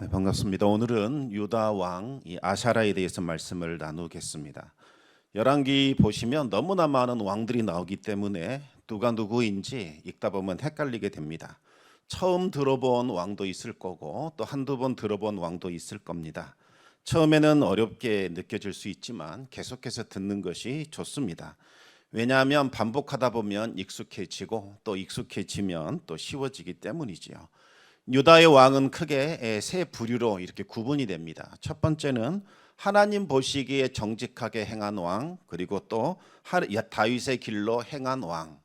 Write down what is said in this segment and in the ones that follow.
네, 반갑습니다. 오늘은 유다 왕 아샤라에 대해서 말씀을 나누겠습니다. 열왕기 보시면 너무나 많은 왕들이 나오기 때문에 누가 누구인지 읽다 보면 헷갈리게 됩니다. 처음 들어본 왕도 있을 거고 또 한두 번 들어본 왕도 있을 겁니다. 처음에는 어렵게 느껴질 수 있지만 계속해서 듣는 것이 좋습니다. 왜냐하면 반복하다 보면 익숙해지고 또 익숙해지면 또 쉬워지기 때문이지요. 유다의 왕은 크게 세 부류로 이렇게 구분이 됩니다. 첫 번째는 하나님 보시기에 정직하게 행한 왕, 그리고 또 다윗의 길로 행한 왕,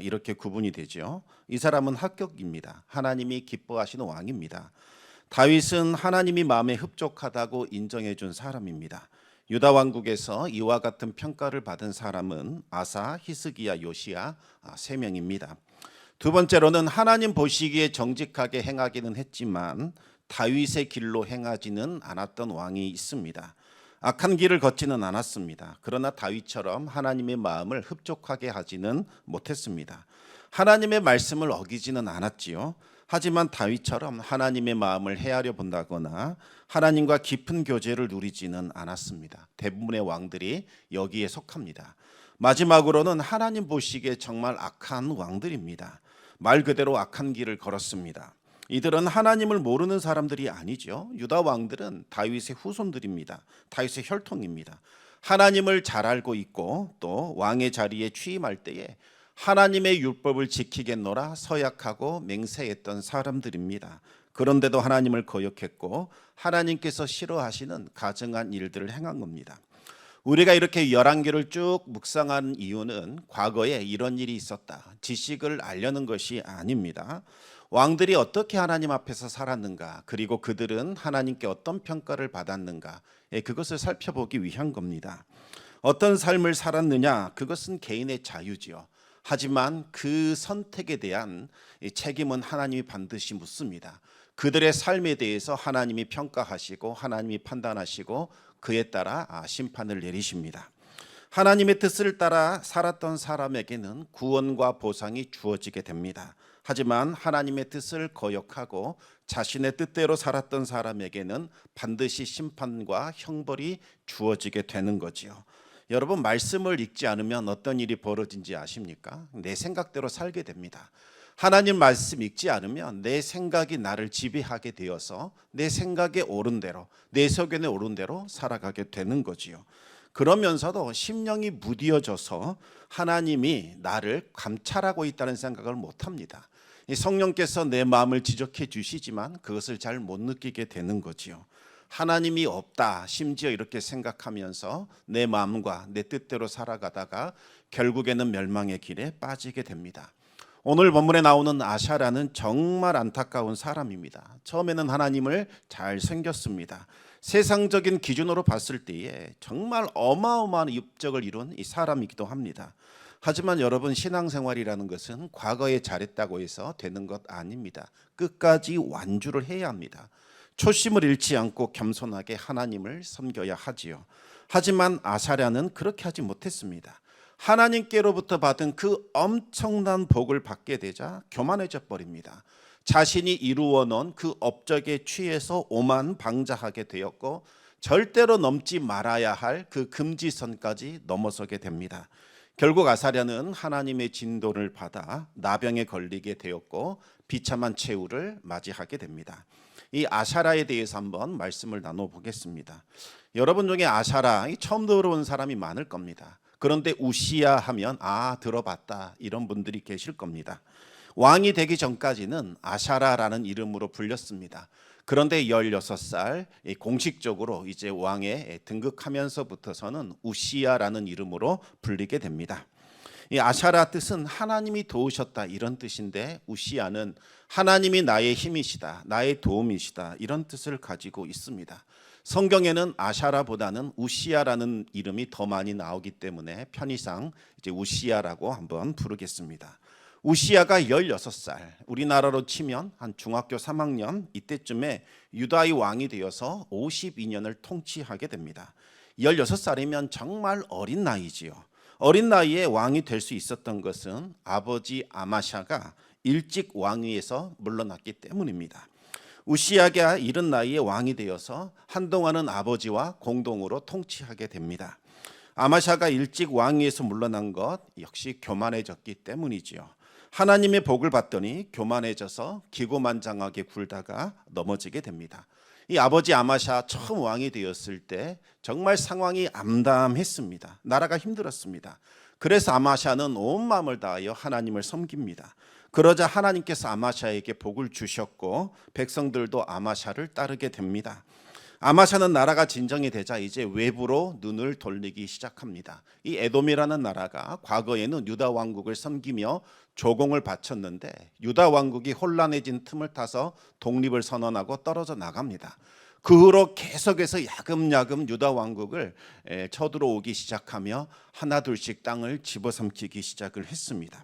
이렇게 구분이 되죠. 이 사람은 합격입니다. 하나님이 기뻐하시는 왕입니다. 다윗은 하나님이 마음에 흡족하다고 인정해 준 사람입니다. 유다 왕국에서 이와 같은 평가를 받은 사람은 아사, 히스기야, 요시야 세 명입니다. 두 번째로는 하나님 보시기에 정직하게 행하기는 했지만 다윗의 길로 행하지는 않았던 왕이 있습니다. 악한 길을 걷지는 않았습니다. 그러나 다윗처럼 하나님의 마음을 흡족하게 하지는 못했습니다. 하나님의 말씀을 어기지는 않았지요. 하지만 다윗처럼 하나님의 마음을 헤아려 본다거나 하나님과 깊은 교제를 누리지는 않았습니다. 대부분의 왕들이 여기에 속합니다. 마지막으로는 하나님 보시기에 정말 악한 왕들입니다. 말 그대로 악한 길을 걸었습니다. 이들은 하나님을 모르는 사람들이 아니죠. 유다 왕들은 다윗의 후손들입니다. 다윗의 혈통입니다. 하나님을 잘 알고 있고 또 왕의 자리에 취임할 때에 하나님의 율법을 지키겠노라 서약하고 맹세했던 사람들입니다. 그런데도 하나님을 거역했고 하나님께서 싫어하시는 가증한 일들을 행한 겁니다. 우리가 이렇게 열왕기를 쭉 묵상한 이유는 과거에 이런 일이 있었다, 지식을 알려는 것이 아닙니다. 왕들이 어떻게 하나님 앞에서 살았는가, 그리고 그들은 하나님께 어떤 평가를 받았는가, 그것을 살펴보기 위한 겁니다. 어떤 삶을 살았느냐, 그것은 개인의 자유지요. 하지만 그 선택에 대한 책임은 하나님이 반드시 묻습니다. 그들의 삶에 대해서 하나님이 평가하시고 하나님이 판단하시고 그에 따라 심판을 내리십니다. 하나님의 뜻을 따라 살았던 사람에게는 구원과 보상이 주어지게 됩니다. 하지만 하나님의 뜻을 거역하고 자신의 뜻대로 살았던 사람에게는 반드시 심판과 형벌이 주어지게 되는 거지요. 여러분, 말씀을 읽지 않으면 어떤 일이 벌어진지 아십니까? 내 생각대로 살게 됩니다. 하나님 말씀 읽지 않으면 내 생각이 나를 지배하게 되어서 내 생각에 옳은 대로, 내 소견에 옳은 대로 살아가게 되는 거지요. 그러면서도 심령이 무뎌져서 하나님이 나를 감찰하고 있다는 생각을 못합니다. 성령께서 내 마음을 지적해 주시지만 그것을 잘 못 느끼게 되는 거지요. 하나님이 없다, 심지어 이렇게 생각하면서 내 마음과 내 뜻대로 살아가다가 결국에는 멸망의 길에 빠지게 됩니다. 오늘 본문에 나오는 아샤라는 정말 안타까운 사람입니다. 처음에는 하나님을 잘 섬겼습니다. 세상적인 기준으로 봤을 때에 정말 어마어마한 업적을 이룬 이 사람이기도 합니다. 하지만 여러분, 신앙생활이라는 것은 과거에 잘했다고 해서 되는 것 아닙니다. 끝까지 완주를 해야 합니다. 초심을 잃지 않고 겸손하게 하나님을 섬겨야 하지요. 하지만 아사랴는 그렇게 하지 못했습니다. 하나님께로부터 받은 그 엄청난 복을 받게 되자 교만해져 버립니다. 자신이 이루어 놓은 그 업적에 취해서 오만방자하게 되었고 절대로 넘지 말아야 할 그 금지선까지 넘어서게 됩니다. 결국 아사랴는 하나님의 진도를 받아 나병에 걸리게 되었고 비참한 최후를 맞이하게 됩니다. 이 아샤라에 대해서 한번 말씀을 나눠보겠습니다. 여러분 중에 아샤라 처음 들어온 사람이 많을 겁니다. 그런데 우시야 하면 들어봤다, 이런 분들이 계실 겁니다. 왕이 되기 전까지는 아샤라라는 이름으로 불렸습니다. 그런데 16살 공식적으로 이제 왕에 등극하면서부터서는 우시야라는 이름으로 불리게 됩니다. 이 아샤라 뜻은 하나님이 도우셨다, 이런 뜻인데 우시야는 하나님이 나의 힘이시다, 나의 도움이시다, 이런 뜻을 가지고 있습니다. 성경에는 아샤라보다는 우시야라는 이름이 더 많이 나오기 때문에 편의상 이제 우시야라고 한번 부르겠습니다. 우시야가 16살, 우리나라로 치면 한 중학교 3학년 이때쯤에 유다의 왕이 되어서 52년을 통치하게 됩니다. 16살이면 정말 어린 나이지요. 어린 나이에 왕이 될 수 있었던 것은 아버지 아마샤가 일찍 왕위에서 물러났기 때문입니다. 우시야가 이른 나이에 왕이 되어서 한동안은 아버지와 공동으로 통치하게 됩니다. 아마샤가 일찍 왕위에서 물러난 것 역시 교만해졌기 때문이지요. 하나님의 복을 받더니 교만해져서 기고만장하게 굴다가 넘어지게 됩니다. 이 아버지 아마샤 처음 왕이 되었을 때 정말 상황이 암담했습니다. 나라가 힘들었습니다. 그래서 아마샤는 온 마음을 다하여 하나님을 섬깁니다. 그러자 하나님께서 아마샤에게 복을 주셨고 백성들도 아마샤를 따르게 됩니다. 아마샤는 나라가 진정이 되자 이제 외부로 눈을 돌리기 시작합니다. 이 에돔이라는 나라가 과거에는 유다 왕국을 섬기며 조공을 바쳤는데 유다 왕국이 혼란해진 틈을 타서 독립을 선언하고 떨어져 나갑니다. 그 후로 계속해서 야금야금 유다 왕국을 쳐들어오기 시작하며 하나둘씩 땅을 집어삼키기 시작을 했습니다.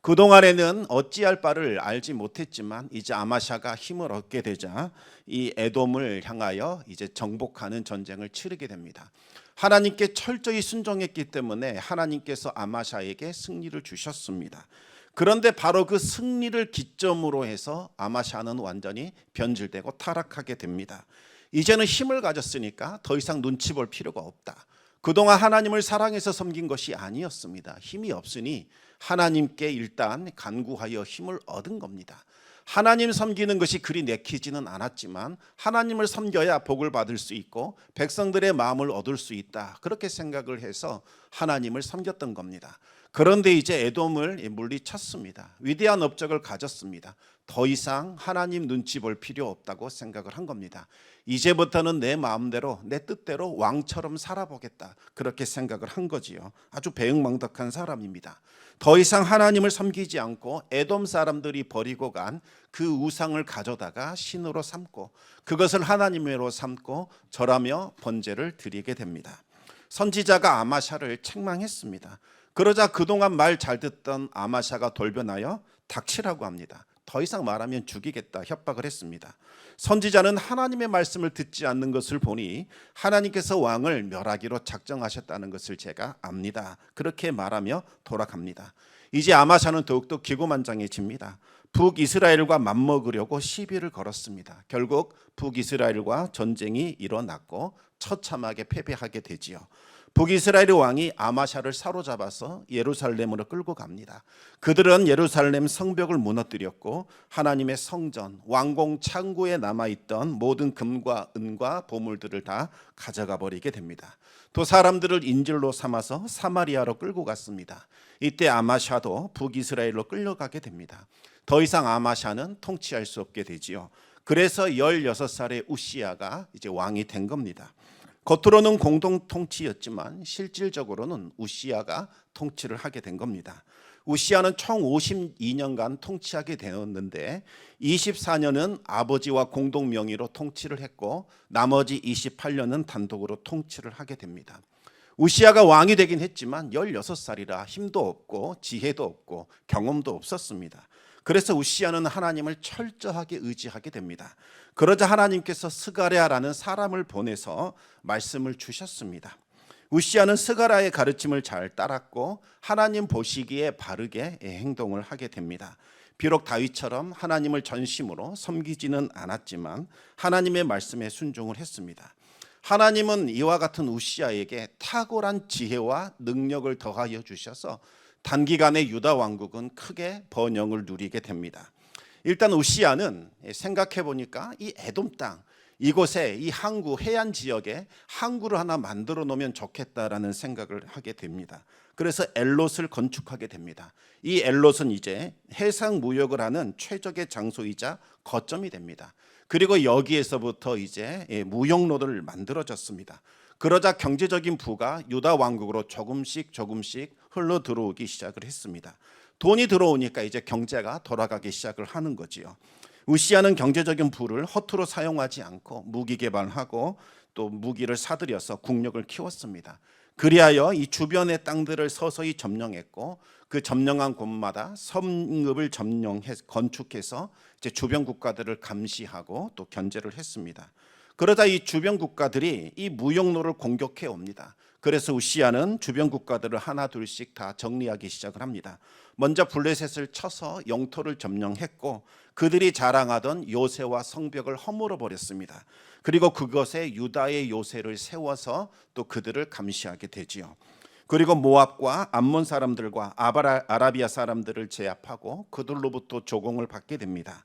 그동안에는 어찌할 바를 알지 못했지만 이제 아마샤가 힘을 얻게 되자 이 에돔을 향하여 이제 정복하는 전쟁을 치르게 됩니다. 하나님께 철저히 순종했기 때문에 하나님께서 아마샤에게 승리를 주셨습니다. 그런데 바로 그 승리를 기점으로 해서 아마샤는 완전히 변질되고 타락하게 됩니다. 이제는 힘을 가졌으니까 더 이상 눈치 볼 필요가 없다. 그동안 하나님을 사랑해서 섬긴 것이 아니었습니다. 힘이 없으니 하나님께 일단 간구하여 힘을 얻은 겁니다. 하나님 섬기는 것이 그리 내키지는 않았지만 하나님을 섬겨야 복을 받을 수 있고 백성들의 마음을 얻을 수 있다. 그렇게 생각을 해서 하나님을 섬겼던 겁니다. 그런데 이제 에돔을 물리쳤습니다. 위대한 업적을 가졌습니다. 더 이상 하나님 눈치 볼 필요 없다고 생각을 한 겁니다. 이제부터는 내 마음대로 내 뜻대로 왕처럼 살아보겠다. 그렇게 생각을 한 거지요. 아주 배은망덕한 사람입니다. 더 이상 하나님을 섬기지 않고 에돔 사람들이 버리고 간 그 우상을 가져다가 신으로 삼고 그것을 하나님으로 삼고 절하며 번제를 드리게 됩니다. 선지자가 아마샤를 책망했습니다. 그러자 그동안 말 잘 듣던 아마샤가 돌변하여 닥치라고 합니다. 더 이상 말하면 죽이겠다 협박을 했습니다. 선지자는 하나님의 말씀을 듣지 않는 것을 보니 하나님께서 왕을 멸하기로 작정하셨다는 것을 제가 압니다. 그렇게 말하며 돌아갑니다. 이제 아마샤는 더욱더 기고만장해집니다. 북이스라엘과 맞먹으려고 시비를 걸었습니다. 결국 북이스라엘과 전쟁이 일어났고 처참하게 패배하게 되지요. 북이스라엘의 왕이 아마샤를 사로잡아서 예루살렘으로 끌고 갑니다. 그들은 예루살렘 성벽을 무너뜨렸고 하나님의 성전, 왕궁 창고에 남아있던 모든 금과 은과 보물들을 다 가져가 버리게 됩니다. 또 사람들을 인질로 삼아서 사마리아로 끌고 갔습니다. 이때 아마샤도 북이스라엘로 끌려가게 됩니다. 더 이상 아마샤는 통치할 수 없게 되지요. 그래서 16살의 우시야가 이제 왕이 된 겁니다. 겉으로는 공동 통치였지만 실질적으로는 우시야가 통치를 하게 된 겁니다. 우시야는 총 52년간 통치하게 되었는데 24년은 아버지와 공동 명의로 통치를 했고 나머지 28년은 단독으로 통치를 하게 됩니다. 우시야가 왕이 되긴 했지만 16살이라 힘도 없고 지혜도 없고 경험도 없었습니다. 그래서 우시야는 하나님을 철저하게 의지하게 됩니다. 그러자 하나님께서 스가랴라는 사람을 보내서 말씀을 주셨습니다. 우시야는 스가랴의 가르침을 잘 따랐고 하나님 보시기에 바르게 행동을 하게 됩니다. 비록 다윗처럼 하나님을 전심으로 섬기지는 않았지만 하나님의 말씀에 순종을 했습니다. 하나님은 이와 같은 우시야에게 탁월한 지혜와 능력을 더하여 주셔서 단기간에 유다 왕국은 크게 번영을 누리게 됩니다. 일단 우시야는 생각해 보니까 이 에돔 땅 이곳에 이 항구 해안 지역에 항구를 하나 만들어 놓으면 좋겠다라는 생각을 하게 됩니다. 그래서 엘롯을 건축하게 됩니다. 이 엘롯은 이제 해상 무역을 하는 최적의 장소이자 거점이 됩니다. 그리고 여기에서부터 이제 무역로를 만들어졌습니다. 그러자 경제적인 부가 유다 왕국으로 조금씩 흘러 들어오기 시작을 했습니다. 돈이 들어오니까 이제 경제가 돌아가기 시작을 하는 거지요. 우시야는 경제적인 부를 허투루 사용하지 않고 무기 개발하고 또 무기를 사들여서 국력을 키웠습니다. 그리하여 이 주변의 땅들을 서서히 점령했고 그 점령한 곳마다 성읍을 건축해서 이제 주변 국가들을 감시하고 또 견제를 했습니다. 그러다 이 주변 국가들이 이 무역로를 공격해 옵니다. 그래서 우시야는 주변 국가들을 하나 둘씩 다 정리하기 시작을 합니다. 먼저 블레셋을 쳐서 영토를 점령했고 그들이 자랑하던 요새와 성벽을 허물어 버렸습니다. 그리고 그것에 유다의 요새를 세워서 또 그들을 감시하게 되지요. 그리고 모압과 암몬 사람들과 아라비아 사람들을 제압하고 그들로부터 조공을 받게 됩니다.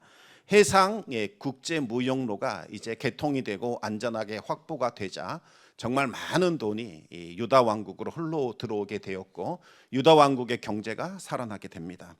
해상의 국제 무역로가 이제 개통이 되고 안전하게 확보가 되자 정말 많은 돈이 이 유다 왕국으로 흘러 들어오게 되었고 유다 왕국의 경제가 살아나게 됩니다.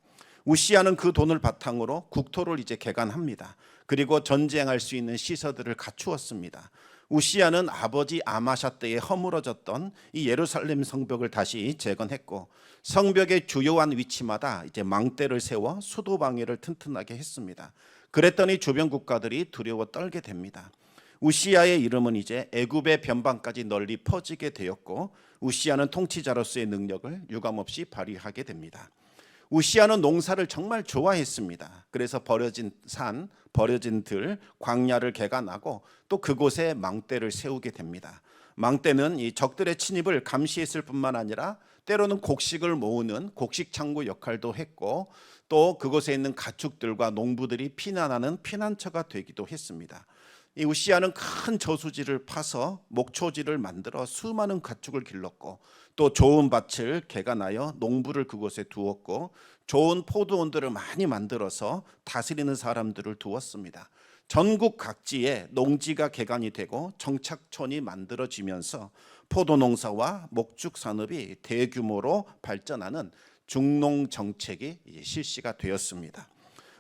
우시아는 그 돈을 바탕으로 국토를 이제 개간합니다. 그리고 전쟁할 수 있는 시설들을 갖추었습니다. 우시아는 아버지 아마샤 때에 허물어졌던 이 예루살렘 성벽을 다시 재건했고 성벽의 주요한 위치마다 이제 망대를 세워 수도 방해를 튼튼하게 했습니다. 그랬더니 주변 국가들이 두려워 떨게 됩니다. 우시아의 이름은 이제 애굽의 변방까지 널리 퍼지게 되었고 우시아는 통치자로서의 능력을 유감없이 발휘하게 됩니다. 우시아는 농사를 정말 좋아했습니다. 그래서 버려진 산, 버려진 들, 광야를 개간하고 또 그곳에 망대를 세우게 됩니다. 망대는 이 적들의 침입을 감시했을 뿐만 아니라 때로는 곡식을 모으는 곡식 창고 역할도 했고 또 그곳에 있는 가축들과 농부들이 피난하는 피난처가 되기도 했습니다. 이 우시아는 큰 저수지를 파서 목초지를 만들어 수많은 가축을 길렀고 또 좋은 밭을 개간하여 농부를 그곳에 두었고 좋은 포도원들을 많이 만들어서 다스리는 사람들을 두었습니다. 전국 각지에 농지가 개간이 되고 정착촌이 만들어지면서 포도 농사와 목축 산업이 대규모로 발전하는 중농 정책이 실시가 되었습니다.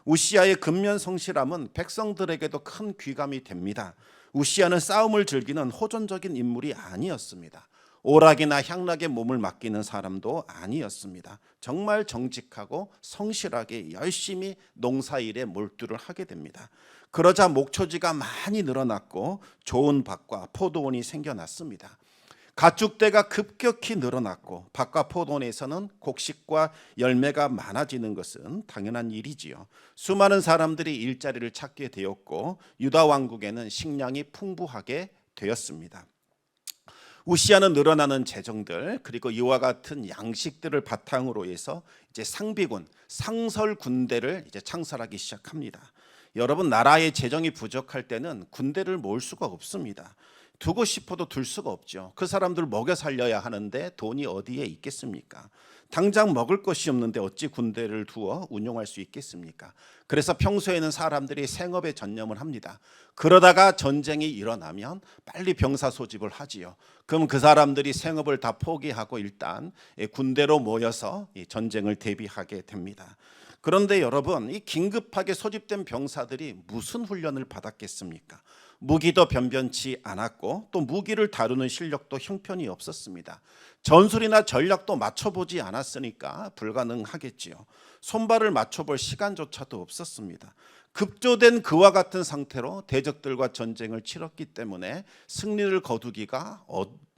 우시아의 근면 성실함은 백성들에게도 큰 귀감이 됩니다. 우시아는 싸움을 즐기는 호전적인 인물이 아니었습니다. 오락이나 향락에 몸을 맡기는 사람도 아니었습니다. 정말 정직하고 성실하게 열심히 농사일에 몰두를 하게 됩니다. 그러자 목초지가 많이 늘어났고 좋은 밭과 포도원이 생겨났습니다. 가축대가 급격히 늘어났고 밭과 포도원에서는 곡식과 열매가 많아지는 것은 당연한 일이지요. 수많은 사람들이 일자리를 찾게 되었고 유다 왕국에는 식량이 풍부하게 되었습니다. 우시아는 늘어나는 재정들 그리고 이와 같은 양식들을 바탕으로 해서 이제 상비군, 상설 군대를 이제 창설하기 시작합니다. 여러분, 나라의 재정이 부족할 때는 군대를 모을 수가 없습니다. 두고 싶어도 둘 수가 없죠. 그 사람들 먹여 살려야 하는데 돈이 어디에 있겠습니까? 당장 먹을 것이 없는데 어찌 군대를 두어 운용할 수 있겠습니까? 그래서 평소에는 사람들이 생업에 전념을 합니다. 그러다가 전쟁이 일어나면 빨리 병사 소집을 하지요. 그럼 그 사람들이 생업을 다 포기하고 일단 군대로 모여서 전쟁을 대비하게 됩니다. 그런데 여러분, 이 긴급하게 소집된 병사들이 무슨 훈련을 받았겠습니까? 무기도 변변치 않았고 또 무기를 다루는 실력도 형편이 없었습니다. 전술이나 전략도 맞춰보지 않았으니까 불가능하겠지요. 손발을 맞춰볼 시간조차도 없었습니다. 급조된 그와 같은 상태로 대적들과 전쟁을 치렀기 때문에 승리를 거두기가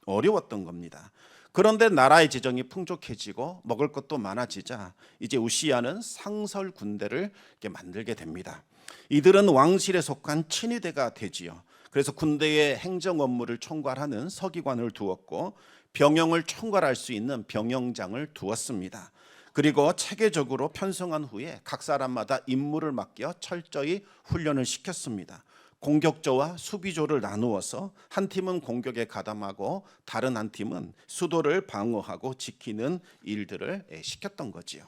어려웠던 겁니다. 그런데 나라의 재정이 풍족해지고 먹을 것도 많아지자 이제 우시아는 상설 군대를 이렇게 만들게 됩니다. 이들은 왕실에 속한 친위대가 되지요. 그래서 군대의 행정 업무를 총괄하는 서기관을 두었고 병영을 총괄할 수 있는 병영장을 두었습니다. 그리고 체계적으로 편성한 후에 각 사람마다 임무를 맡겨 철저히 훈련을 시켰습니다. 공격조와 수비조를 나누어서 한 팀은 공격에 가담하고 다른 한 팀은 수도를 방어하고 지키는 일들을 시켰던 거지요.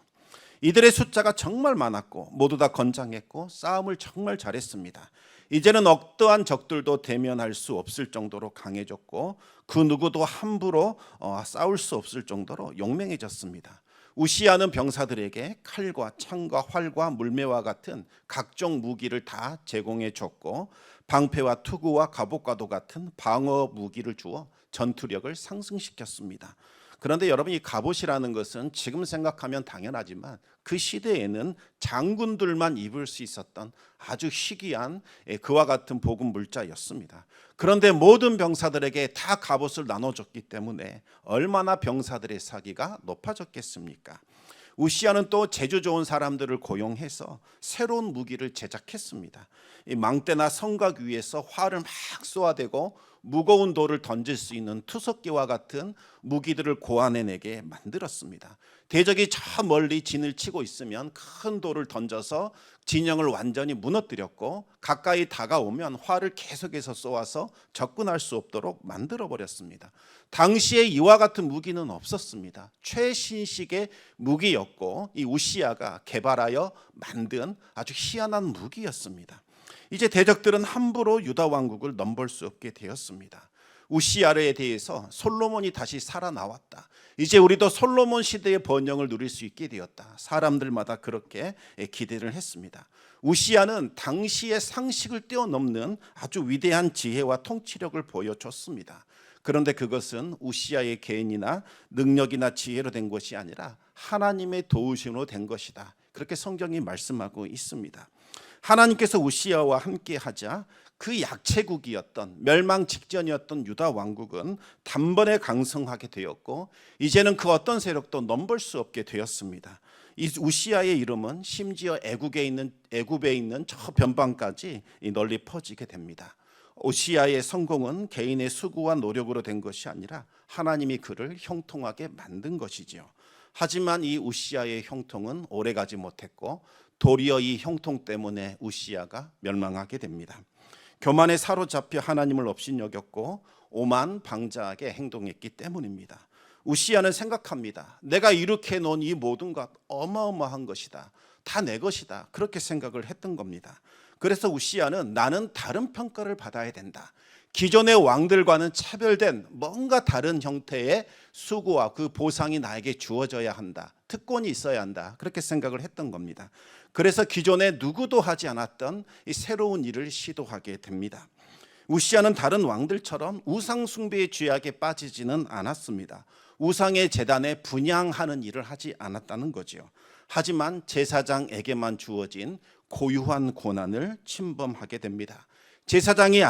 이들의 숫자가 정말 많았고 모두 다 건장했고 싸움을 정말 잘했습니다. 이제는 어떠한 적들도 대면할 수 없을 정도로 강해졌고 그 누구도 함부로 싸울 수 없을 정도로 용맹해졌습니다. 우시아는 병사들에게 칼과 창과 활과 물매와 같은 각종 무기를 다 제공해 줬고 방패와 투구와 갑옷과도 같은 방어 무기를 주어 전투력을 상승시켰습니다. 그런데 여러분, 이 갑옷이라는 것은 지금 생각하면 당연하지만 그 시대에는 장군들만 입을 수 있었던 아주 희귀한 그와 같은 보급 물자였습니다. 그런데 모든 병사들에게 다 갑옷을 나눠줬기 때문에 얼마나 병사들의 사기가 높아졌겠습니까? 우시아는 또 재주 좋은 사람들을 고용해서 새로운 무기를 제작했습니다. 이 망대나 성곽 위에서 활을 막 쏘아대고 무거운 돌을 던질 수 있는 투석기와 같은 무기들을 고안해내게 만들었습니다. 대적이 저 멀리 진을 치고 있으면 큰 돌을 던져서 진영을 완전히 무너뜨렸고, 가까이 다가오면 활을 계속해서 쏘아서 접근할 수 없도록 만들어 버렸습니다. 당시에 이와 같은 무기는 없었습니다. 최신식의 무기였고, 이 우시야가 개발하여 만든 아주 희한한 무기였습니다. 이제 대적들은 함부로 유다 왕국을 넘볼 수 없게 되었습니다. 우시야에 대해서 솔로몬이 다시 살아나왔다. 이제 우리도 솔로몬 시대의 번영을 누릴 수 있게 되었다. 사람들마다 그렇게 기대를 했습니다. 우시야는 당시의 상식을 뛰어넘는 아주 위대한 지혜와 통치력을 보여줬습니다. 그런데 그것은 우시야의 개인이나 능력이나 지혜로 된 것이 아니라 하나님의 도우심으로 된 것이다. 그렇게 성경이 말씀하고 있습니다. 하나님께서 우시야와 함께 하자 그 약체국이었던, 멸망 직전이었던 유다 왕국은 단번에 강성하게 되었고, 이제는 그 어떤 세력도 넘볼 수 없게 되었습니다. 이 우시야의 이름은 심지어 애굽에 있는 저 변방까지 널리 퍼지게 됩니다. 우시야의 성공은 개인의 수고와 노력으로 된 것이 아니라 하나님이 그를 형통하게 만든 것이지요. 하지만 이 우시야의 형통은 오래가지 못했고, 도리어 이 형통 때문에 우시야가 멸망하게 됩니다. 교만에 사로잡혀 하나님을 업신여겼고 오만방자하게 행동했기 때문입니다. 우시야는 생각합니다. 내가 이렇게 놓은 이 모든 것 어마어마한 것이다. 다 내 것이다. 그렇게 생각을 했던 겁니다. 그래서 우시야는 나는 다른 평가를 받아야 된다. 기존의 왕들과는 차별된 뭔가 다른 형태의 수고와 그 보상이 나에게 주어져야 한다. 특권이 있어야 한다. 그렇게 생각을 했던 겁니다. 그래서 기존에 누구도 하지 않았던 이 새로운 일을 시도하게 됩니다. 우시야는 다른 왕들처럼 우상 숭배의 죄악에 빠지지는 않았습니다. 우상의 제단에 분향하는 일을 하지 않았다는 거죠. 하지만 제사장에게만 주어진 고유한 권한을 침범하게 됩니다. 제사장이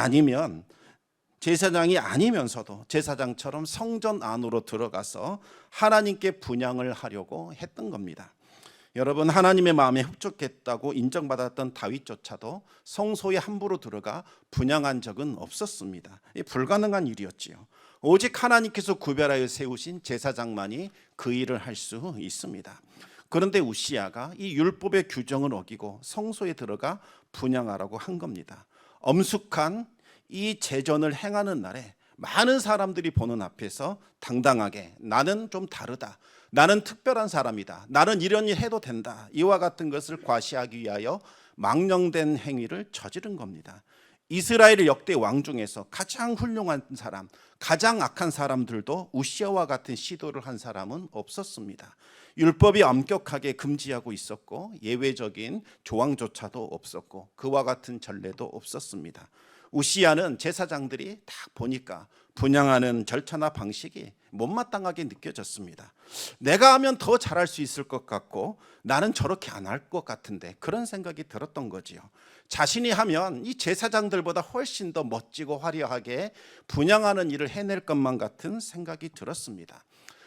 아니면서도 제사장처럼 성전 안으로 들어가서 하나님께 분향을 하려고 했던 겁니다. 여러분, 하나님의 마음에 흡족했다고 인정받았던 다윗조차도 성소에 함부로 들어가 분향한 적은 없었습니다. 불가능한 일이었지요. 오직 하나님께서 구별하여 세우신 제사장만이 그 일을 할 수 있습니다. 그런데 우시야가 이 율법의 규정을 어기고 성소에 들어가 분향하라고 한 겁니다. 엄숙한 이 제전을 행하는 날에 많은 사람들이 보는 앞에서 당당하게 나는 좀 다르다, 나는 특별한 사람이다, 나는 이런 일 해도 된다, 이와 같은 것을 과시하기 위하여 망령된 행위를 저지른 겁니다. 이스라엘 역대 왕 중에서 가장 훌륭한 사람, 가장 악한 사람들도 우시야와 같은 시도를 한 사람은 없었습니다. 율법이 엄격하게 금지하고 있었고 예외적인 조항조차도 없었고 그와 같은 전례도 없었습니다. 우시야는 제사장들이 딱 보니까 분향하는 절차나 방식이 못마땅하게 느껴졌습니다. 내가 하면 더 잘할 수 있을 것 같고 나는 저렇게 안 할 것 같은데, 그런 생각이 들었던 거지요. 자신이 하면 이 제사장들보다 훨씬 더 멋지고 화려하게 분향하는 일을 해낼 것만 같은 생각이 들었습니다.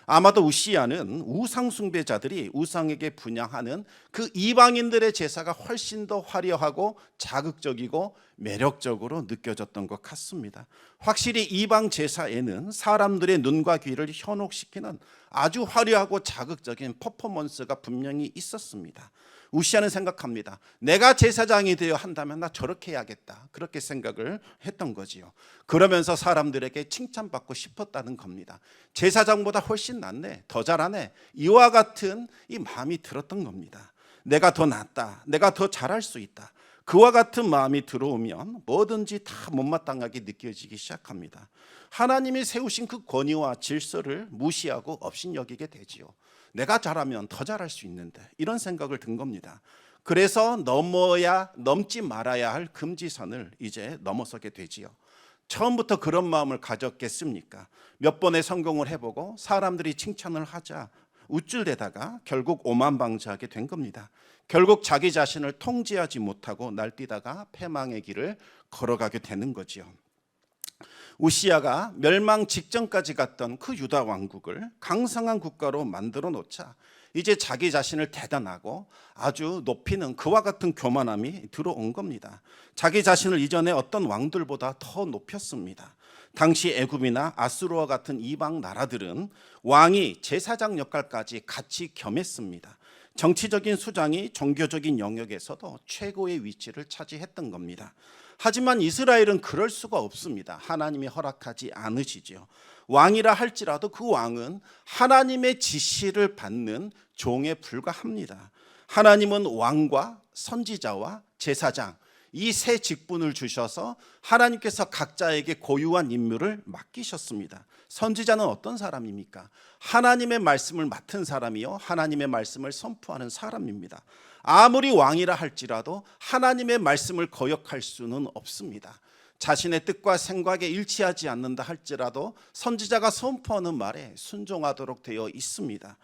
아마도 우시야는 우상 숭배자들이 우상에게 분향하는 그 이방인들의 제사가 훨씬 더 화려하고 자극적이고 매력적으로 느껴졌던 것 같습니다. 확실히 이방 제사에는 사람들의 눈과 귀를 현혹시키는 아주 화려하고 자극적인 퍼포먼스가 분명히 있었습니다. 우시야는 생각합니다. 내가 제사장이 되어 한다면 나 저렇게 해야겠다. 그렇게 생각을 했던 거지요. 그러면서 사람들에게 칭찬받고 싶었다는 겁니다. 제사장보다 훨씬 낫네, 더 잘하네, 이와 같은 이 마음이 들었던 겁니다. 내가 더 낫다, 내가 더 잘할 수 있다, 그와 같은 마음이 들어오면 뭐든지 다 못마땅하게 느껴지기 시작합니다. 하나님이 세우신 그 권위와 질서를 무시하고 업신여기게 되지요. 내가 잘하면 더 잘할 수 있는데, 이런 생각을 든 겁니다. 그래서 넘지 말아야 할 금지선을 이제 넘어서게 되지요. 처음부터 그런 마음을 가졌겠습니까? 몇 번의 성공을 해보고 사람들이 칭찬을 하자 우쭐대다가 결국 오만방자하게 된 겁니다. 결국 자기 자신을 통제하지 못하고 날뛰다가 패망의 길을 걸어가게 되는 거지요. 우시야가 멸망 직전까지 갔던 그 유다 왕국을 강성한 국가로 만들어 놓자 이제 자기 자신을 대단하고 아주 높이는 그와 같은 교만함이 들어온 겁니다. 자기 자신을 이전에 어떤 왕들보다 더 높였습니다. 당시 애굽이나 아수르와 같은 이방 나라들은 왕이 제사장 역할까지 같이 겸했습니다. 정치적인 수장이 종교적인 영역에서도 최고의 위치를 차지했던 겁니다. 하지만 이스라엘은 그럴 수가 없습니다. 하나님이 허락하지 않으시죠. 왕이라 할지라도 그 왕은 하나님의 지시를 받는 종에 불과합니다. 하나님은 왕과 선지자와 제사장 이 세 직분을 주셔서 하나님께서 각자에게 고유한 임무를 맡기셨습니다. 선지자는 어떤 사람입니까? 하나님의 말씀을 맡은 사람이요 하나님의 말씀을 선포하는 사람입니다. 아무리 왕이라 할지라도 하나님의 말씀을 거역할 수는 없습니다. 자신의 뜻과 생각에 일치하지 않는다 할지라도 선지자가 선포하는 말에 순종하도록 되어 있습니다.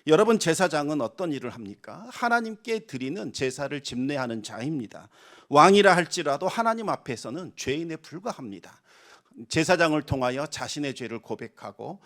여러분, 제사장은 어떤 일을 합니까? 하나님께 드리는 제사를 집례하는 자입니다. 왕이라 할지라도 하나님 앞에서는 죄인에 불과합니다. 제사장을 통하여 자신의 죄를 고백하고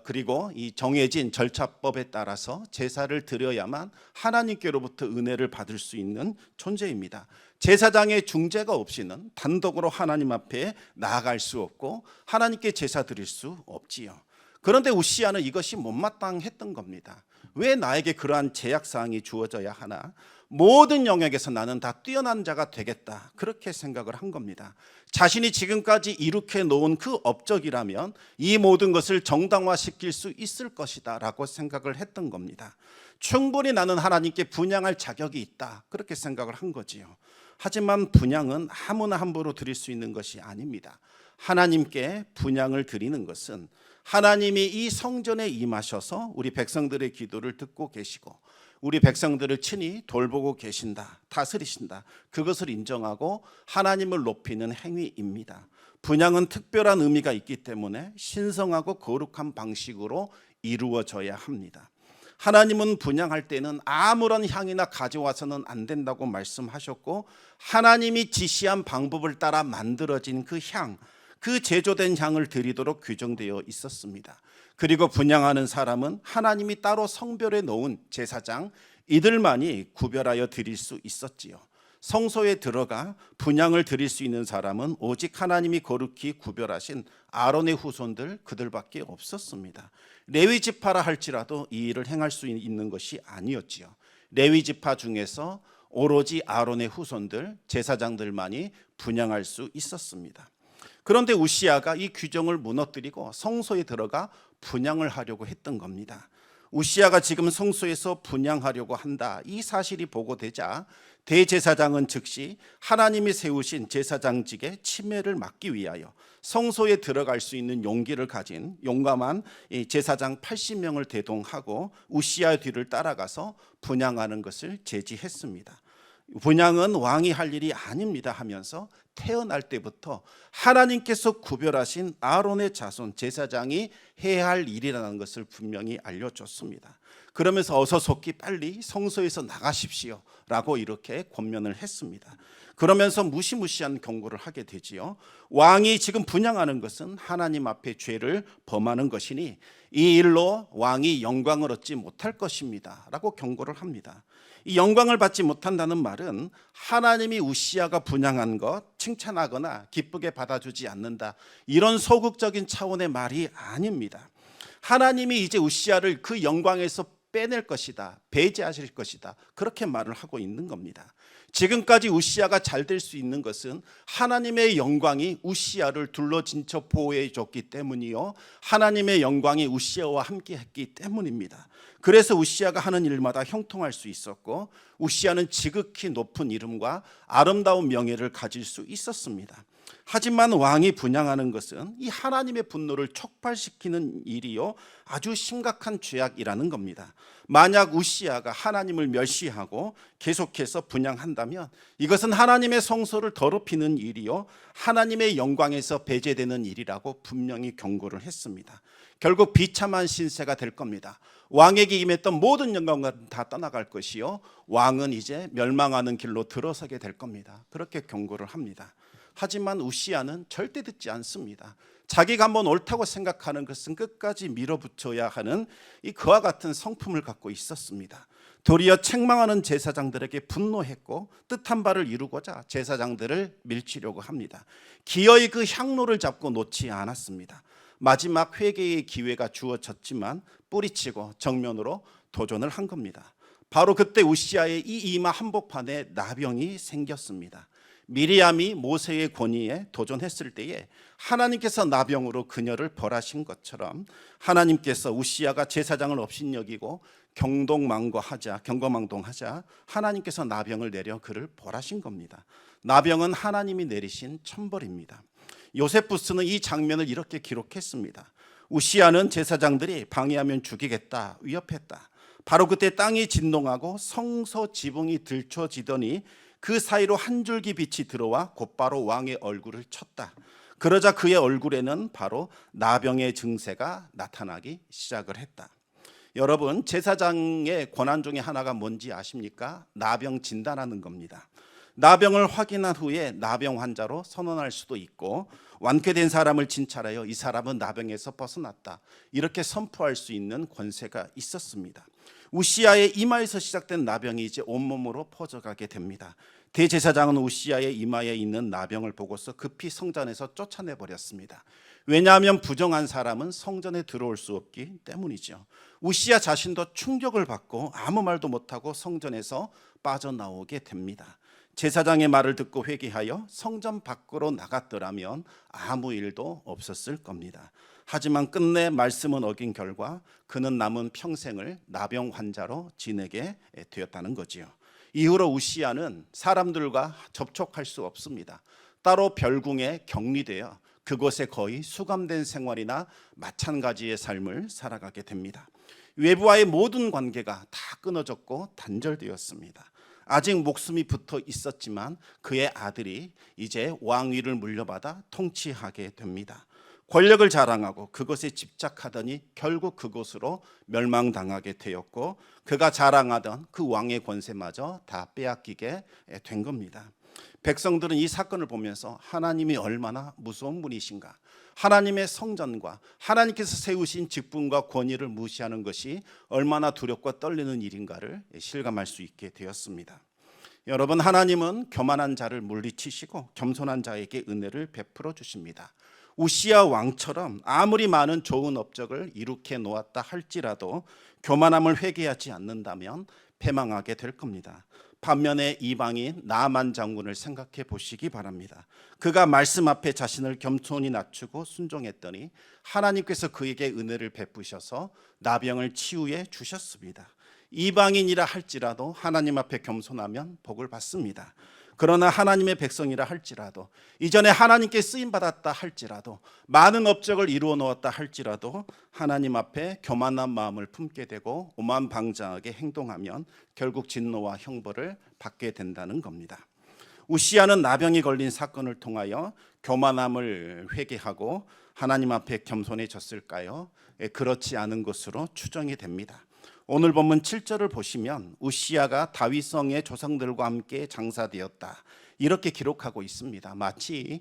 그리고 이 정해진 절차법에 따라서 제사를 드려야만 하나님께로부터 은혜를 받을 수 있는 존재입니다. 제사장의 중재가 없이는 단독으로 하나님 앞에 나아갈 수 없고 하나님께 제사 드릴 수 없지요. 그런데 우시야는 이것이 못마땅했던 겁니다. 왜 나에게 그러한 제약사항이 주어져야 하나? 모든 영역에서 나는 다 뛰어난 자가 되겠다, 그렇게 생각을 한 겁니다. 자신이 지금까지 이룩해 놓은 그 업적이라면 이 모든 것을 정당화시킬 수 있을 것이다 라고 생각을 했던 겁니다. 충분히 나는 하나님께 분향할 자격이 있다, 그렇게 생각을 한 거지요. 하지만 분향은 아무나 함부로 드릴 수 있는 것이 아닙니다. 하나님께 분향을 드리는 것은 하나님이 이 성전에 임하셔서 우리 백성들의 기도를 듣고 계시고 우리 백성들을 친히 돌보고 계신다, 다스리신다, 그것을 인정하고 하나님을 높이는 행위입니다. 분향은 특별한 의미가 있기 때문에 신성하고 거룩한 방식으로 이루어져야 합니다. 하나님은 분향할 때는 아무런 향이나 가져와서는 안 된다고 말씀하셨고 하나님이 지시한 방법을 따라 만들어진 그 향, 그 제조된 향을 드리도록 규정되어 있었습니다. 그리고 분향하는 사람은 하나님이 따로 성별해 놓은 제사장 이들만이 구별하여 드릴 수 있었지요. 성소에 들어가 분향을 드릴 수 있는 사람은 오직 하나님이 거룩히 구별하신 아론의 후손들 그들밖에 없었습니다. 레위 지파라 할지라도 이 일을 행할 수 있는 것이 아니었지요. 레위 지파 중에서 오로지 아론의 후손들 제사장들만이 분향할 수 있었습니다. 그런데 우시야가 이 규정을 무너뜨리고 성소에 들어가 분향을 하려고 했던 겁니다. 우시야가 지금 성소에서 분향하려고 한다, 이 사실이 보고되자 대제사장은 즉시 하나님이 세우신 제사장직의 침해를 막기 위하여 성소에 들어갈 수 있는 용기를 가진 용감한 제사장 80명을 대동하고 우시야의 뒤를 따라가서 분향하는 것을 제지했습니다. 분향은 왕이 할 일이 아닙니다 하면서 태어날 때부터 하나님께서 구별하신 아론의 자손 제사장이 해야 할 일이라는 것을 분명히 알려줬습니다. 그러면서 어서 속히 빨리 성소에서 나가십시오 라고 이렇게 권면을 했습니다. 그러면서 무시무시한 경고를 하게 되지요. 왕이 지금 분향하는 것은 하나님 앞에 죄를 범하는 것이니 이 일로 왕이 영광을 얻지 못할 것입니다 라고 경고를 합니다. 이 영광을 받지 못한다는 말은 하나님이 우시야가 분향한 것 칭찬하거나 기쁘게 받아주지 않는다, 이런 소극적인 차원의 말이 아닙니다. 하나님이 이제 우시야를 그 영광에서 빼낼 것이다, 배제하실 것이다, 그렇게 말을 하고 있는 겁니다. 지금까지 우시야가 잘 될 수 있는 것은 하나님의 영광이 우시야를 둘러진 척 보호해 줬기 때문이요, 하나님의 영광이 우시야와 함께 했기 때문입니다. 그래서 우시야가 하는 일마다 형통할 수 있었고 우시야는 지극히 높은 이름과 아름다운 명예를 가질 수 있었습니다. 하지만 왕이 분향하는 것은 이 하나님의 분노를 촉발시키는 일이요, 아주 심각한 죄악이라는 겁니다. 만약 우시야가 하나님을 멸시하고 계속해서 분향한다면 이것은 하나님의 성소를 더럽히는 일이요, 하나님의 영광에서 배제되는 일이라고 분명히 경고를 했습니다. 결국 비참한 신세가 될 겁니다. 왕에게 임했던 모든 영광은 다 떠나갈 것이요, 왕은 이제 멸망하는 길로 들어서게 될 겁니다. 그렇게 경고를 합니다. 하지만 우시야는 절대 듣지 않습니다. 자기가 한번 옳다고 생각하는 것은 끝까지 밀어붙여야 하는 이 그와 같은 성품을 갖고 있었습니다. 도리어 책망하는 제사장들에게 분노했고 뜻한 바를 이루고자 제사장들을 밀치려고 합니다. 기어이 그 향로를 잡고 놓지 않았습니다. 마지막 회개의 기회가 주어졌지만 뿌리치고 정면으로 도전을 한 겁니다. 바로 그때 우시아의 이 이마 한복판에 나병이 생겼습니다. 미리암이 모세의 권위에 도전했을 때에 하나님께서 나병으로 그녀를 벌하신 것처럼 하나님께서 우시아가 제사장을 업신여기고 경거망동하자 하나님께서 나병을 내려 그를 벌하신 겁니다. 나병은 하나님이 내리신 천벌입니다. 요세푸스는 이 장면을 이렇게 기록했습니다. 우시아는 제사장들이 방해하면 죽이겠다 위협했다. 바로 그때 땅이 진동하고 성소 지붕이 들춰지더니 그 사이로 한 줄기 빛이 들어와 곧바로 왕의 얼굴을 쳤다. 그러자 그의 얼굴에는 바로 나병의 증세가 나타나기 시작을 했다. 여러분, 제사장의 권한 중에 하나가 뭔지 아십니까? 나병 진단하는 겁니다. 나병을 확인한 후에 나병 환자로 선언할 수도 있고 완쾌된 사람을 진찰하여 이 사람은 나병에서 벗어났다, 이렇게 선포할 수 있는 권세가 있었습니다. 우시아의 이마에서 시작된 나병이 이제 온몸으로 퍼져가게 됩니다. 대제사장은 우시아의 이마에 있는 나병을 보고서 급히 성전에서 쫓아내버렸습니다. 왜냐하면 부정한 사람은 성전에 들어올 수 없기 때문이죠. 우시아 자신도 충격을 받고 아무 말도 못하고 성전에서 빠져나오게 됩니다. 제사장의 말을 듣고 회개하여 성전 밖으로 나갔더라면 아무 일도 없었을 겁니다. 하지만 끝내 말씀은 어긴 결과 그는 남은 평생을 나병 환자로 지내게 되었다는 거지요. 이후로 우시아는 사람들과 접촉할 수 없습니다. 따로 별궁에 격리되어 그곳에 거의 수감된 생활이나 마찬가지의 삶을 살아가게 됩니다. 외부와의 모든 관계가 다 끊어졌고 단절되었습니다. 아직 목숨이 붙어 있었지만 그의 아들이 이제 왕위를 물려받아 통치하게 됩니다. 권력을 자랑하고 그것에 집착하더니 결국 그곳으로 멸망당하게 되었고 그가 자랑하던 그 왕의 권세마저 다 빼앗기게 된 겁니다. 백성들은 이 사건을 보면서 하나님이 얼마나 무서운 분이신가, 하나님의 성전과 하나님께서 세우신 직분과 권위를 무시하는 것이 얼마나 두렵고 떨리는 일인가를 실감할 수 있게 되었습니다. 여러분, 하나님은 교만한 자를 물리치시고 겸손한 자에게 은혜를 베풀어 주십니다. 우시아 왕처럼 아무리 많은 좋은 업적을 이룩해 놓았다 할지라도 교만함을 회개하지 않는다면 패망하게 될 겁니다. 반면에 이방인 나만 장군을 생각해 보시기 바랍니다. 그가 말씀 앞에 자신을 겸손히 낮추고 순종했더니 하나님께서 그에게 은혜를 베푸셔서 나병을 치유해 주셨습니다. 이방인이라 할지라도 하나님 앞에 겸손하면 복을 받습니다. 그러나 하나님의 백성이라 할지라도, 이전에 하나님께 쓰임받았다 할지라도, 많은 업적을 이루어 놓았다 할지라도 하나님 앞에 교만한 마음을 품게 되고 오만방자하게 행동하면 결국 진노와 형벌을 받게 된다는 겁니다. 우시아는 나병이 걸린 사건을 통하여 교만함을 회개하고 하나님 앞에 겸손해졌을까요? 그렇지 않은 것으로 추정이 됩니다. 오늘 본문 7절을 보시면 우시아가 다윗성의 조상들과 함께 장사되었다, 이렇게 기록하고 있습니다. 마치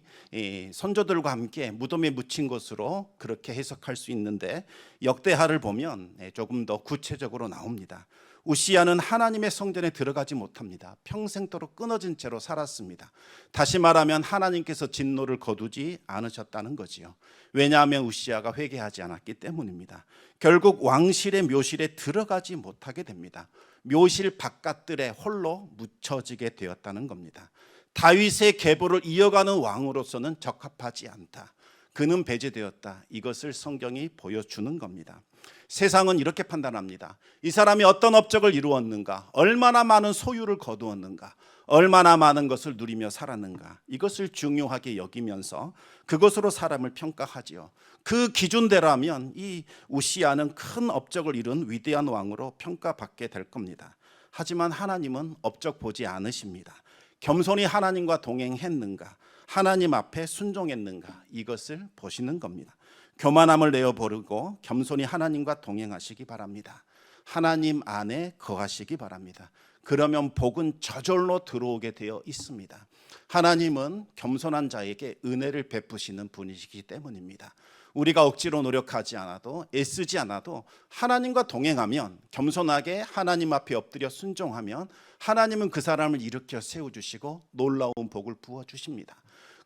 선조들과 함께 무덤에 묻힌 것으로 그렇게 해석할 수 있는데 역대하를 보면 조금 더 구체적으로 나옵니다. 우시아는 하나님의 성전에 들어가지 못합니다. 평생도록 끊어진 채로 살았습니다. 다시 말하면 하나님께서 진노를 거두지 않으셨다는 거지요. 왜냐하면 우시아가 회개하지 않았기 때문입니다. 결국 왕실의 묘실에 들어가지 못하게 됩니다. 묘실 바깥들에 홀로 묻혀지게 되었다는 겁니다. 다윗의 계보를 이어가는 왕으로서는 적합하지 않다, 그는 배제되었다, 이것을 성경이 보여주는 겁니다. 세상은 이렇게 판단합니다. 이 사람이 어떤 업적을 이루었는가, 얼마나 많은 소유를 거두었는가, 얼마나 많은 것을 누리며 살았는가, 이것을 중요하게 여기면서 그것으로 사람을 평가하지요. 그 기준대로라면 이 우시아는 큰 업적을 이룬 위대한 왕으로 평가받게 될 겁니다. 하지만 하나님은 업적 보지 않으십니다. 겸손히 하나님과 동행했는가, 하나님 앞에 순종했는가, 이것을 보시는 겁니다. 교만함을 내어 버리고 겸손히 하나님과 동행하시기 바랍니다. 하나님 안에 거하시기 바랍니다. 그러면 복은 저절로 들어오게 되어 있습니다. 하나님은 겸손한 자에게 은혜를 베푸시는 분이시기 때문입니다. 우리가 억지로 노력하지 않아도 애쓰지 않아도 하나님과 동행하면 겸손하게 하나님 앞에 엎드려 순종하면 하나님은 그 사람을 일으켜 세워주시고 놀라운 복을 부어주십니다.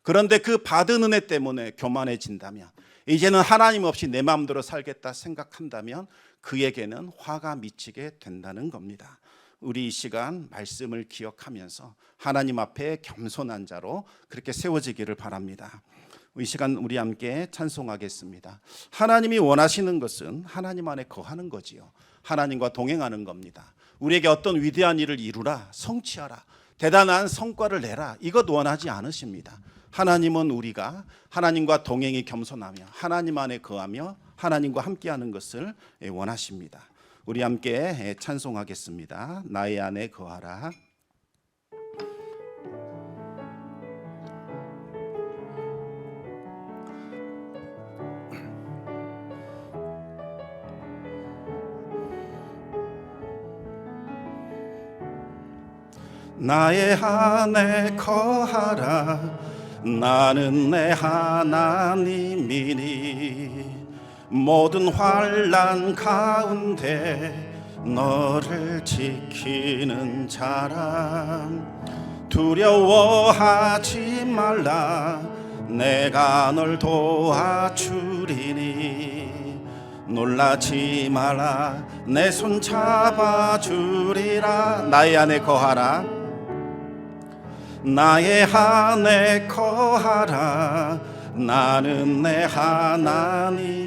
그런데 그 받은 은혜 때문에 교만해진다면, 이제는 하나님 없이 내 마음대로 살겠다 생각한다면 그에게는 화가 미치게 된다는 겁니다. 우리 이 시간 말씀을 기억하면서 하나님 앞에 겸손한 자로 그렇게 세워지기를 바랍니다. 이 시간 우리 함께 찬송하겠습니다. 하나님이 원하시는 것은 하나님 안에 거하는 거지요. 하나님과 동행하는 겁니다. 우리에게 어떤 위대한 일을 이루라, 성취하라, 대단한 성과를 내라, 이것 원하지 않으십니다. 하나님은 우리가 하나님과 동행이 겸손하며 하나님 안에 거하며 하나님과 함께하는 것을 원하십니다. 우리 함께 찬송하겠습니다. 나의 안에 거하라. 나의 안에 거하라. 나는 내 하나님이니 모든 환난 가운데 너를 지키는 자라. 두려워하지 말라. 내가 널 도와주리니 놀라지 말라. 내 손 잡아주리라. 나의 안에 거하라. 나의 안에 거하라. 나는 내 하나님이니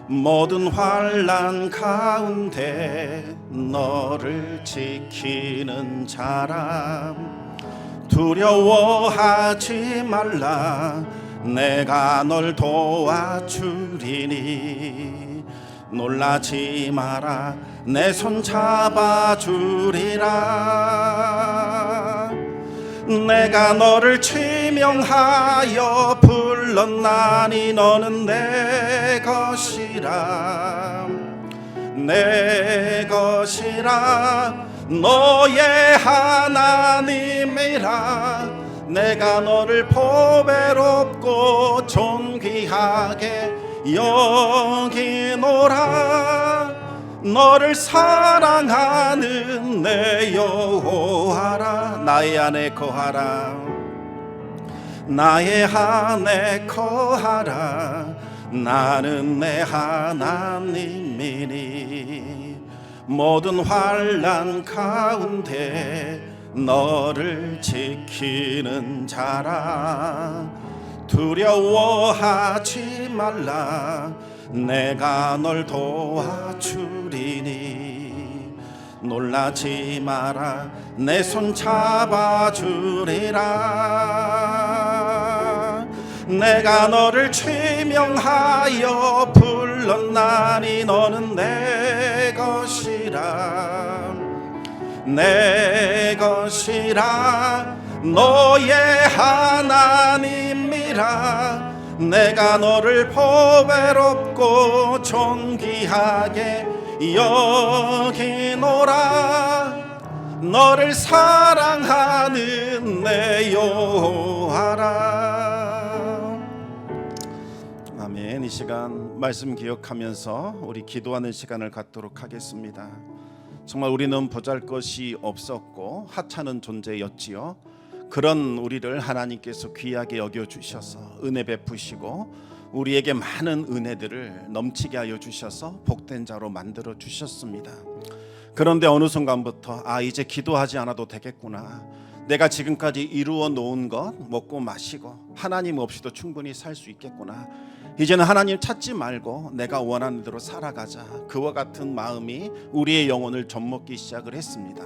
모든 환난 가운데 너를 지키는 자라. 두려워하지 말라. 내가 널 도와주리니 놀라지 마라. 내 손 잡아주리라. 내가 너를 지명하여 불렀나니 너는 내 것이라. 내 것이라. 너의 하나님이라. 내가 너를 보배롭고 존귀하게 여기노라. 너를 사랑하는 내 여호와라. 나의 안에 거하라. 나의 안에 거하라. 나는 내 하나님이니 모든 환난 가운데 너를 지키는 자라. 두려워하지 말라. 내가 널 도와주리니 놀라지 마라. 내 손 잡아주리라. 내가 너를 지명하여 불렀나니 너는 내 것이라. 내 것이라. 너의 하나님이라. 내가 너를 보배롭고 존귀하게 여기노라. 너를 사랑하는 내 여호와라. 아멘. 이 시간 말씀 기억하면서 우리 기도하는 시간을 갖도록 하겠습니다. 정말 우리는 보잘것이 없었고 하찮은 존재였지요. 그런 우리를 하나님께서 귀하게 여겨주셔서 은혜 베푸시고 우리에게 많은 은혜들을 넘치게 하여 주셔서 복된 자로 만들어 주셨습니다. 그런데 어느 순간부터 이제 기도하지 않아도 되겠구나. 내가 지금까지 이루어 놓은 것 먹고 마시고 하나님 없이도 충분히 살 수 있겠구나. 이제는 하나님 찾지 말고 내가 원하는 대로 살아가자. 그와 같은 마음이 우리의 영혼을 좀먹기 시작을 했습니다.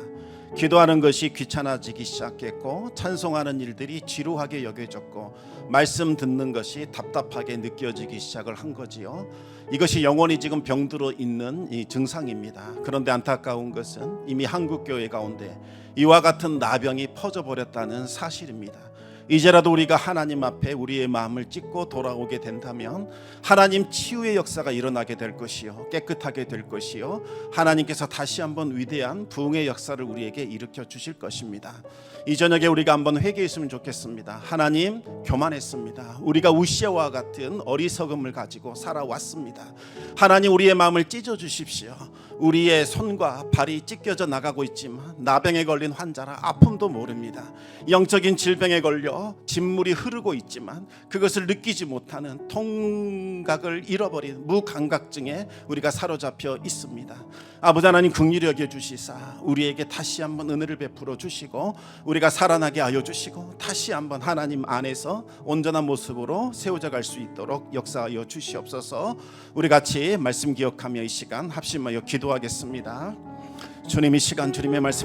기도하는 것이 귀찮아지기 시작했고 찬송하는 일들이 지루하게 여겨졌고 말씀 듣는 것이 답답하게 느껴지기 시작을 한 거지요. 이것이 영혼이 지금 병들어 있는 이 증상입니다. 그런데 안타까운 것은 이미 한국 교회 가운데 이와 같은 나병이 퍼져버렸다는 사실입니다. 이제라도 우리가 하나님 앞에 우리의 마음을 찢고 돌아오게 된다면 하나님 치유의 역사가 일어나게 될 것이요, 깨끗하게 될 것이요, 하나님께서 다시 한번 위대한 부흥의 역사를 우리에게 일으켜 주실 것입니다. 이 저녁에 우리가 한번 회개했으면 좋겠습니다. 하나님, 교만했습니다. 우리가 우시아와 같은 어리석음을 가지고 살아왔습니다. 하나님, 우리의 마음을 찢어 주십시오. 우리의 손과 발이 찢겨져 나가고 있지만 나병에 걸린 환자라 아픔도 모릅니다. 영적인 질병에 걸려 진물이 흐르고 있지만 그것을 느끼지 못하는 통각을 잃어버린 무감각증에 우리가 사로잡혀 있습니다. 아버지 하나님, 긍휼히 여겨 주시사 우리에게 다시 한번 은혜를 베풀어 주시고 우리가 살아나게 하여 주시고 다시 한번 하나님 안에서 온전한 모습으로 세워져 갈 수 있도록 역사하여 주시옵소서. 우리 같이 말씀 기억하며 이 시간 합심하여 기도하겠습니다. 주님, 이 시간 주님의 말씀